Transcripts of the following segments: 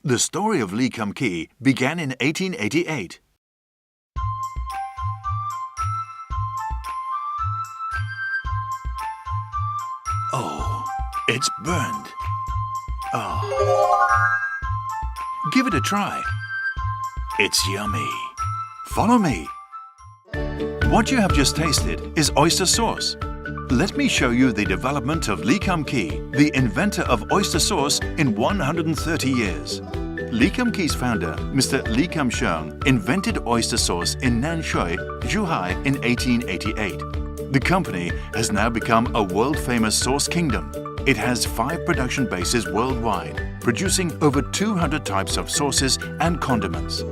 The story of Kum Kee began in 1888. Oh, it's burned. Oh. Give it a try. It's yummy. Follow me. What you have just tasted is oyster sauce. Let me show you the development of Kum Kee, the inventor of oyster sauce in 130 years. Kum Kee's founder, Mr. Lee Kum Sheung, invented oyster sauce in Nanshui, Zhuhai in 1888. The company has now become a world-famous sauce kingdom. It has 5 production bases worldwide, producing over 200 types of sauces and condiments.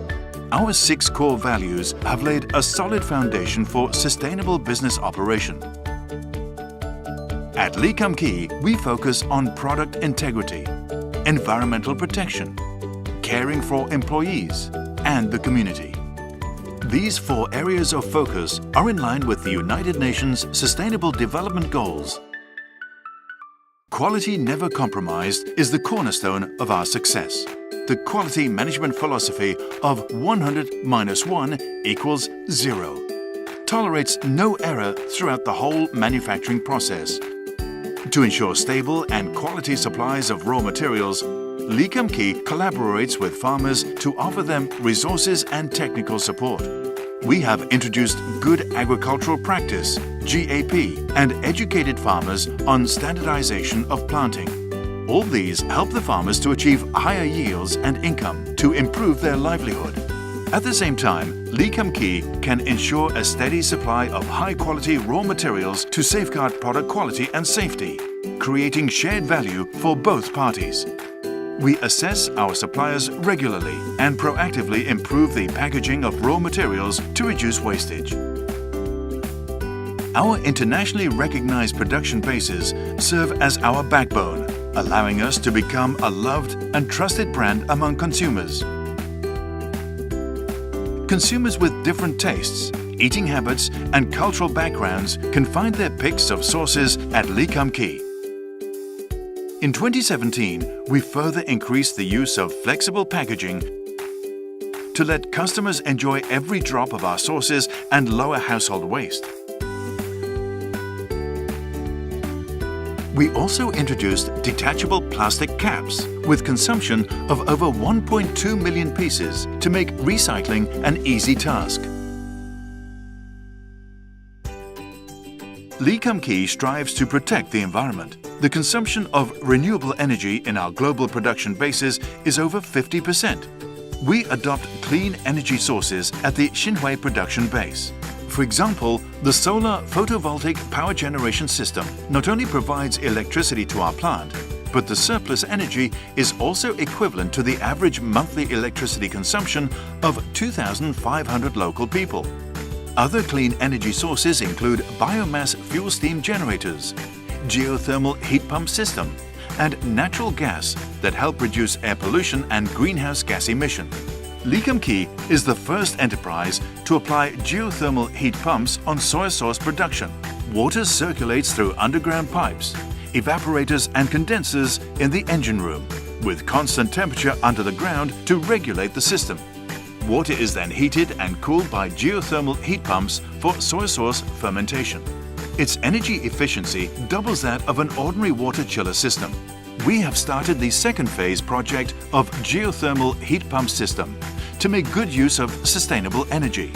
Our 6 core values have laid a solid foundation for sustainable business operation. At Kum Kee, we focus on product integrity, environmental protection, caring for employees, and the community. These 4 areas of focus are in line with the United Nations Sustainable Development Goals. Quality never compromised is the cornerstone of our success. The quality management philosophy of 100 minus 1 equals 0 tolerates no error throughout the whole manufacturing process. To ensure stable and quality supplies of raw materials, Kum Kee collaborates with farmers to offer them resources and technical support. We have introduced good agricultural practice, GAP, and educated farmers on standardization of planting. All these help the farmers to achieve higher yields and income to improve their livelihood. At the same time, Kum Kee can ensure a steady supply of high-quality raw materials to safeguard product quality and safety, creating shared value for both parties. We assess our suppliers regularly and proactively improve the packaging of raw materials to reduce wastage. Our internationally recognized production bases serve as our backbone, allowing us to become a loved and trusted brand among consumers. Consumers with different tastes, eating habits, and cultural backgrounds can find their picks of sauces at Kum Kee. In 2017, we further increased the use of flexible packaging to let customers enjoy every drop of our sauces and lower household waste. We also introduced detachable plastic caps with consumption of over 1.2 million pieces to make recycling an easy task. Kum Kee strives to protect the environment. The consumption of renewable energy in our global production bases is over 50%. We adopt clean energy sources at the Xinhui production base. For example, the solar photovoltaic power generation system not only provides electricity to our plant, but the surplus energy is also equivalent to the average monthly electricity consumption of 2,500 local people. Other clean energy sources include biomass fuel steam generators, geothermal heat pump system, and natural gas that help reduce air pollution and greenhouse gas emission. Kum Kee is the first enterprise to apply geothermal heat pumps on soy sauce production. Water circulates through underground pipes, evaporators and condensers in the engine room, with constant temperature under the ground to regulate the system. Water is then heated and cooled by geothermal heat pumps for soy sauce fermentation. Its energy efficiency doubles that of an ordinary water chiller system. We have started the second phase project of geothermal heat pump system to make good use of sustainable energy.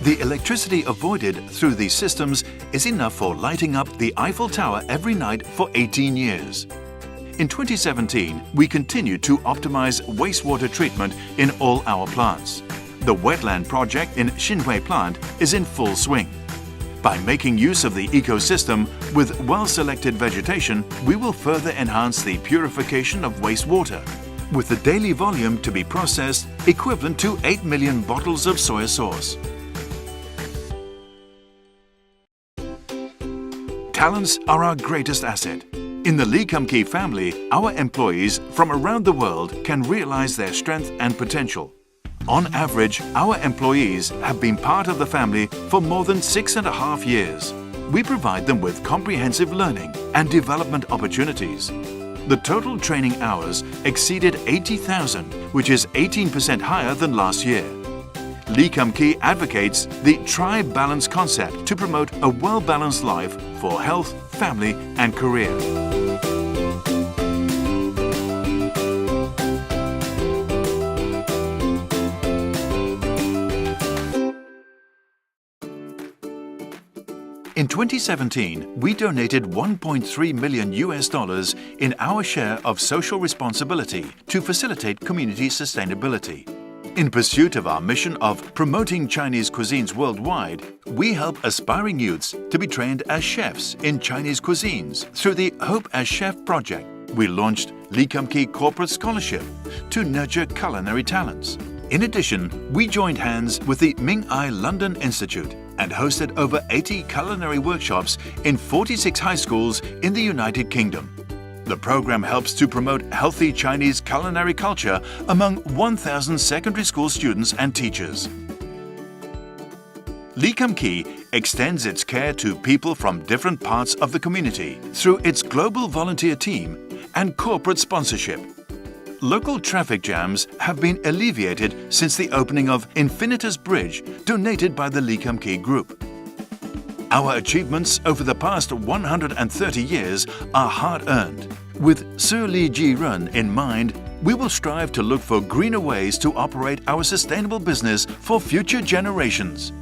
The electricity avoided through these systems is enough for lighting up the Eiffel Tower every night for 18 years. In 2017, we continued to optimize wastewater treatment in all our plants. The Wetland Project in Xinhui plant is in full swing. By making use of the ecosystem with well-selected vegetation, we will further enhance the purification of wastewater, with the daily volume to be processed equivalent to 8 million bottles of soy sauce. Talents are our greatest asset. In the Kum Kee family, our employees from around the world can realize their strength and potential. On average, our employees have been part of the family for more than 6.5 years. We provide them with comprehensive learning and development opportunities. The total training hours exceeded 80,000 which is 18% higher than last year. Kum Kee advocates the tri-balance concept to promote a well-balanced life for health, family and career. In 2017, we donated $1.3 million in our share of social responsibility to facilitate community sustainability. In pursuit of our mission of promoting Chinese cuisines worldwide, we help aspiring youths to be trained as chefs in Chinese cuisines through the Hope as Chef project. We launched Kum Kee Corporate Scholarship to nurture culinary talents. In addition, we joined hands with the Ming Ai London Institute and hosted over 80 culinary workshops in 46 high schools in the United Kingdom. The program helps to promote healthy Chinese culinary culture among 1,000 secondary school students and teachers. Kum Kee extends its care to people from different parts of the community through its global volunteer team and corporate sponsorship. Local traffic jams have been alleviated since the opening of Infinitus Bridge, donated by the Kum Kee Group. Our achievements over the past 130 years are hard-earned. With Sir Li Ji Run in mind, we will strive to look for greener ways to operate our sustainable business for future generations.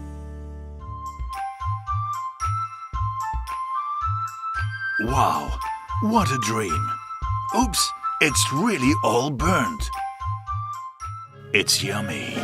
Wow, what a dream! Oops, it's really all burnt. It's yummy.